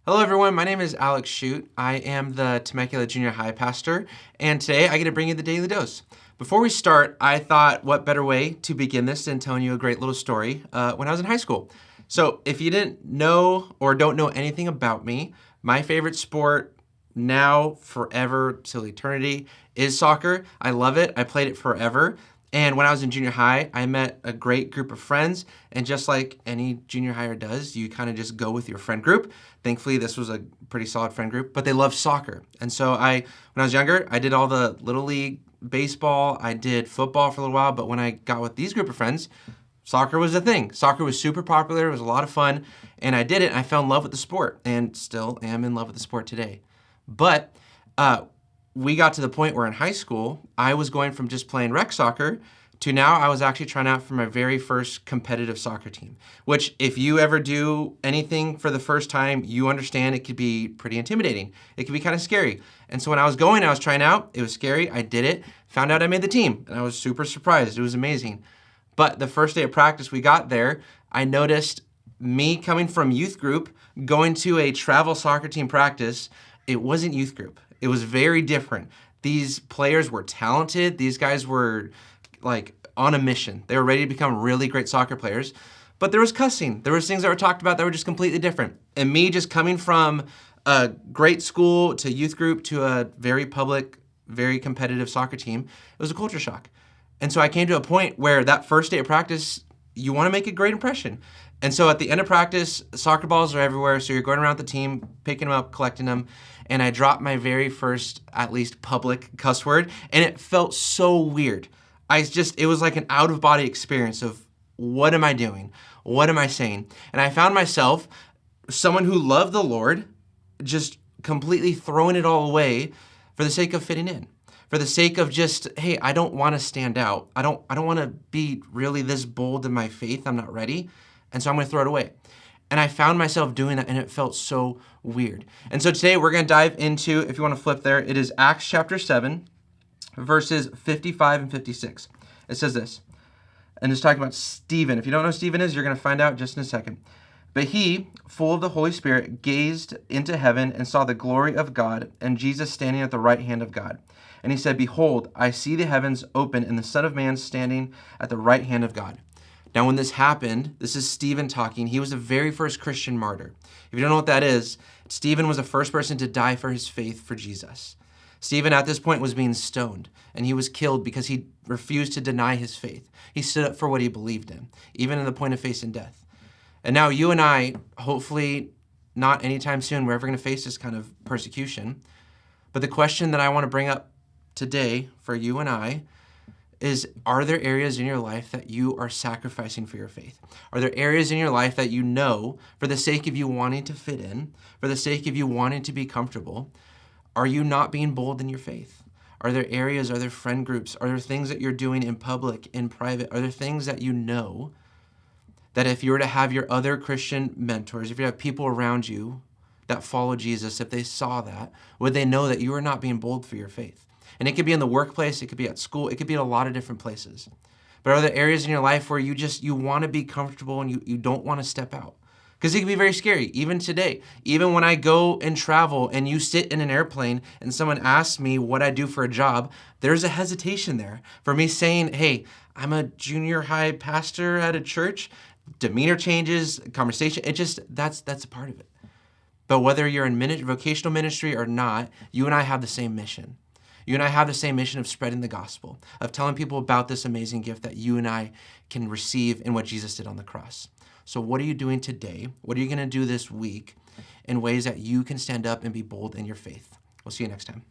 Hello everyone, my name is Alex Chute. I am the Temecula Junior High pastor, and today I get to bring you the Daily Dose. Before we start, I thought what better way to begin this than telling you a great little story when I was in high school. So if you didn't know or don't know anything about me, my favorite sport now, forever, till eternity is soccer. I love it. I played it forever. And when I was in junior high, I met a great group of friends. And just like any junior higher does, you kind of just go with your friend group. Thankfully, this was a pretty solid friend group, but they loved soccer. And so when I was younger, I did all the little league baseball. I did football for a little while. But when I got with these group of friends, soccer was a thing. Soccer was super popular. It was a lot of fun. And I did it. And I fell in love with the sport and still am in love with the sport today. But we got to the point where in high school, I was going from just playing rec soccer to now I was actually trying out for my very first competitive soccer team, which if you ever do anything for the first time, you understand it could be pretty intimidating. It could be kind of scary. And so when I was trying out, it was scary. I did it, found out I made the team, and I was super surprised. It was amazing. But the first day of practice we got there, I noticed me coming from youth group, going to a travel soccer team practice, it wasn't youth group. It was very different. These players were talented. These guys were like on a mission. They were ready to become really great soccer players. But there was cussing. There was things that were talked about that were just completely different. And me just coming from a great school to youth group to a very public, very competitive soccer team, it was a culture shock. And so I came to a point where that first day of practice, you want to make a great impression. And so at the end of practice, soccer balls are everywhere. So you're going around the team, picking them up, collecting them. And I dropped my very first, at least public cuss word. And it felt so weird. It was like an out of body experience of what am I doing? What am I saying? And I found myself, someone who loved the Lord, just completely throwing it all away for the sake of fitting in. For the sake of just, hey, I don't want to stand out. I don't want to be really this bold in my faith. I'm not ready. And so I'm going to throw it away. And I found myself doing that, and it felt so weird. And so today we're going to dive into, if you want to flip there, it is Acts chapter 7, verses 55 and 56. It says this, and it's talking about Stephen. If you don't know who Stephen is, you're going to find out just in a second. But he, full of the Holy Spirit, gazed into heaven and saw the glory of God and Jesus standing at the right hand of God. And he said, "Behold, I see the heavens open and the Son of Man standing at the right hand of God." Now, when this happened, this is Stephen talking. He was the very first Christian martyr. If you don't know what that is, Stephen was the first person to die for his faith for Jesus. Stephen, at this point, was being stoned, and he was killed because he refused to deny his faith. He stood up for what he believed in, even in the point of facing death. And now you and I, hopefully not anytime soon, we're ever going to face this kind of persecution. But the question that I want to bring up today for you and I is, are there areas in your life that you are sacrificing for your faith? Are there areas in your life that you know, for the sake of you wanting to fit in, for the sake of you wanting to be comfortable, are you not being bold in your faith? Are there areas, are there friend groups, are there things that you're doing in public, in private? Are there things that you know that if you were to have your other Christian mentors, if you have people around you that follow Jesus, if they saw that, would they know that you are not being bold for your faith? And it could be in the workplace, it could be at school, it could be in a lot of different places. But are there areas in your life where you want to be comfortable and you don't want to step out? Because it can be very scary, even today. Even when I go and travel and you sit in an airplane and someone asks me what I do for a job, there's a hesitation there for me saying, hey, I'm a junior high pastor at a church. Demeanor changes, conversation, that's a part of it. But whether you're in vocational ministry or not, you and I have the same mission. You and I have the same mission of spreading the gospel, of telling people about this amazing gift that you and I can receive in what Jesus did on the cross. So what are you doing today? What are you going to do this week in ways that you can stand up and be bold in your faith? We'll see you next time.